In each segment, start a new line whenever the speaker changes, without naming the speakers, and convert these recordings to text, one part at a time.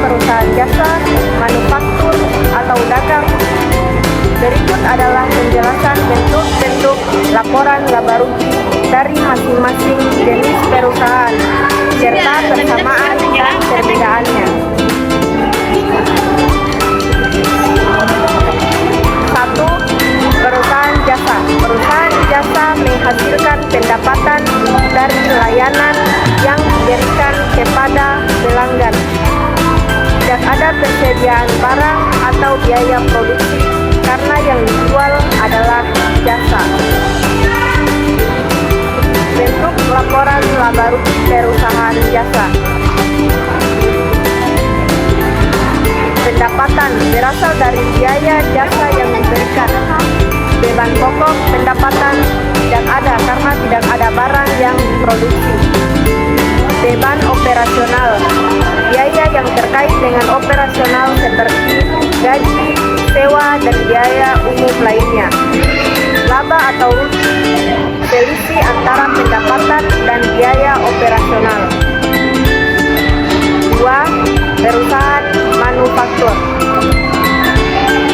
perusahaan jasa, manufaktur, atau dagang. Berikut adalah penjelasan bentuk-bentuk laporan laba rugi dari masing-masing jenis perusahaan, serta persamaan dan perbedaannya. 1. Perusahaan jasa. Perusahaan jasa menghasilkan pendapatan dari layanan yang diberikan kepada pelanggan. Tidak ada persediaan barang atau biaya produksi karena yang dijual adalah jasa. Bentuk laporan laba rugi perusahaan jasa. Pendapatan berasal dari biaya jasa yang diberikan. Beban pokok pendapatan tidak ada karena tidak ada barang yang diproduksi. Beban operasional, biaya yang terkait dengan operasional seperti gaji, sewa, dan biaya umum lainnya. Laba atau rugi, selisih antara pendapatan dan biaya operasional. 2. Perusahaan manufaktur.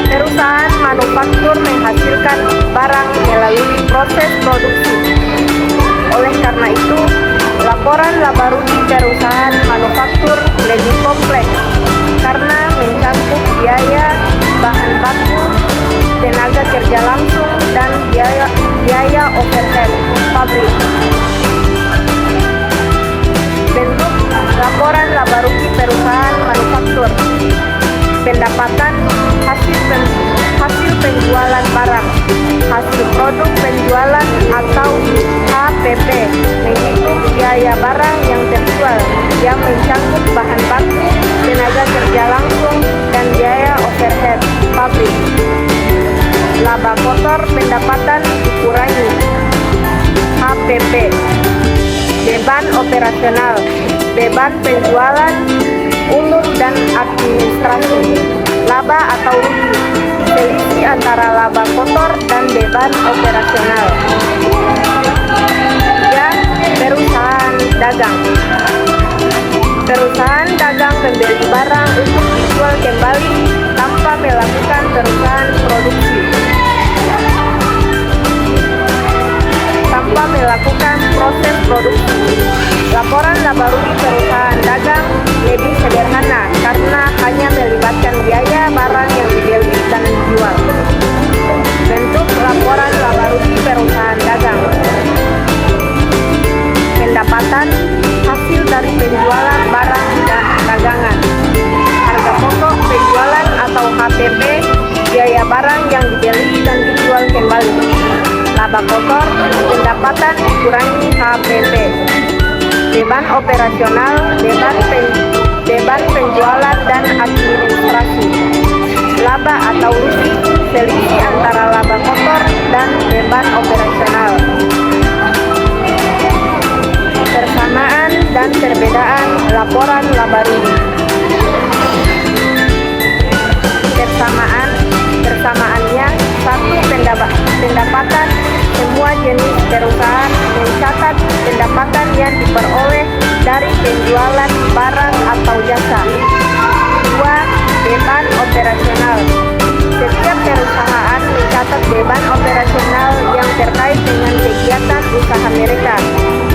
Perusahaan manufaktur menghasilkan barang melalui proses produksi. Oleh karena itu, laporan laba rugi perusahaan manufaktur lebih kompleks karena mencakup biaya bahan baku, tenaga kerja langsung, dan biaya overhead pabrik. Bentuk laporan laba rugi perusahaan manufaktur. Pendapatan hasil penjualan barang, hasil produk penjualan atau HPP, menghitung biaya barang yang terjual yang mencakup bahan baku, tenaga kerja langsung, dan biaya overhead pabrik. Laba kotor pendapatan dikurangi. HPP, beban operasional, beban penjualan umum dan administrasi. Laba atau rugi, selisih antara laba kotor dan beban operasional. 3. Perusahaan dagang. Perusahaan dagang membeli barang untuk dijual kembali tanpa melakukan perusahaan produksi. Tanpa melakukan proses produksi. Laporan laba rugi perusahaan dagang lebih sederhana karena hanya melibatkan biaya barang yang dibeli dan dijual. Bentuk laporan laba rugi perusahaan dagang. Pendapatan hasil dari penjualan barang dan dagangan. Harga pokok penjualan atau HPP, biaya barang yang dibeli dan dijual kembali. Laba kotor, pendapatan dikurangi HPP. Beban operasional, beban penjualan dan administrasi. Laba atau rugi, selisih antara laba kotor dan beban operasional. Persamaan dan perbedaan laporan laba rugi. Persamaannya, 1. Pendapatan semua jenis perusahaan mencatat pendapatan yang diperoleh dari penjualan barang atau jasa. 2. Beban operasional. Setiap perusahaan mencatat beban operasional yang terkait dengan kegiatan usaha mereka,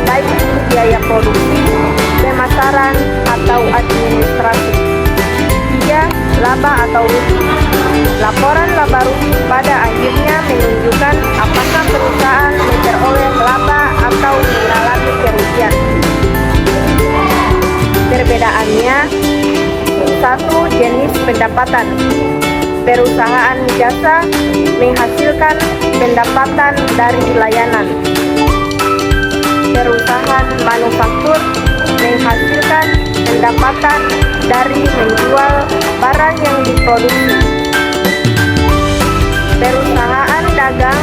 baik itu biaya produksi, pemasaran, atau administrasi. 3. Laba atau rugi. Laporan laba rugi pada akhirnya menunjukkan apakah perusahaan memperoleh laba atau mengalami kerugian. Perbedaannya, 1. Jenis pendapatan. Perusahaan jasa menghasilkan pendapatan dari layanan. Perusahaan manufaktur menghasilkan pendapatan dari menjual barang yang diproduksi. Perusahaan dagang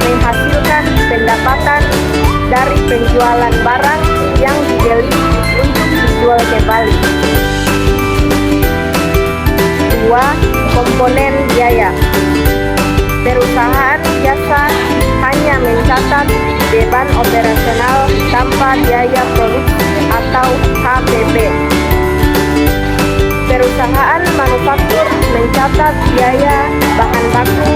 menghasilkan pendapatan dari penjualan barang yang dibeli untuk dijual kembali. 2. Komponen biaya. Perusahaan jasa hanya mencatat beban operasional tanpa biaya produksi atau HPP. Perusahaan manufaktur mencatat biaya bahan baku,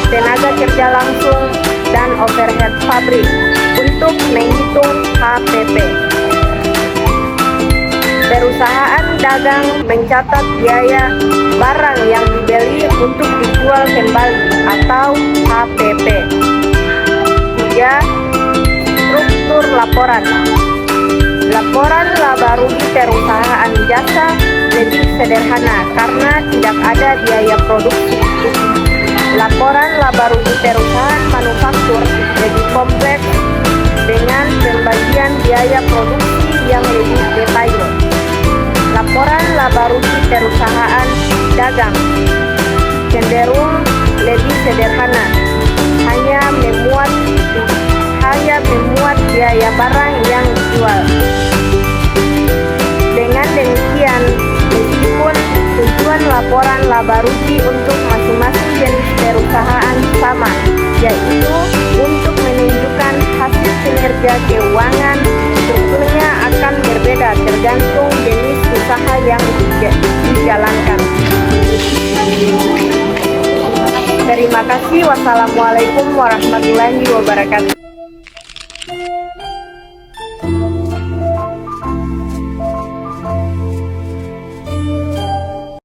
tenaga kerja langsung, dan overhead pabrik untuk menghitung HPP. Perusahaan dagang mencatat biaya barang yang dibeli untuk dijual kembali atau HPP. 3. Struktur laporan. Laporan laba rugi perusahaan jasa lebih sederhana karena tidak ada biaya produksi. Laporan laba rugi perusahaan manufaktur lebih kompleks dengan pembagian biaya produksi yang lebih detail. Laporan laba rugi perusahaan dagang cenderung lebih sederhana, hanya memuat biaya barang yang dijual. Dengan demikian, meskipun tujuan laporan laba rugi untuk masing-masing jenis perusahaan sama, yaitu untuk menunjukkan hasil kinerja keuangan, strukturnya akan berbeda tergantung jenis usaha yang dijalankan. Terima kasih. Wassalamualaikum warahmatullahi wabarakatuh.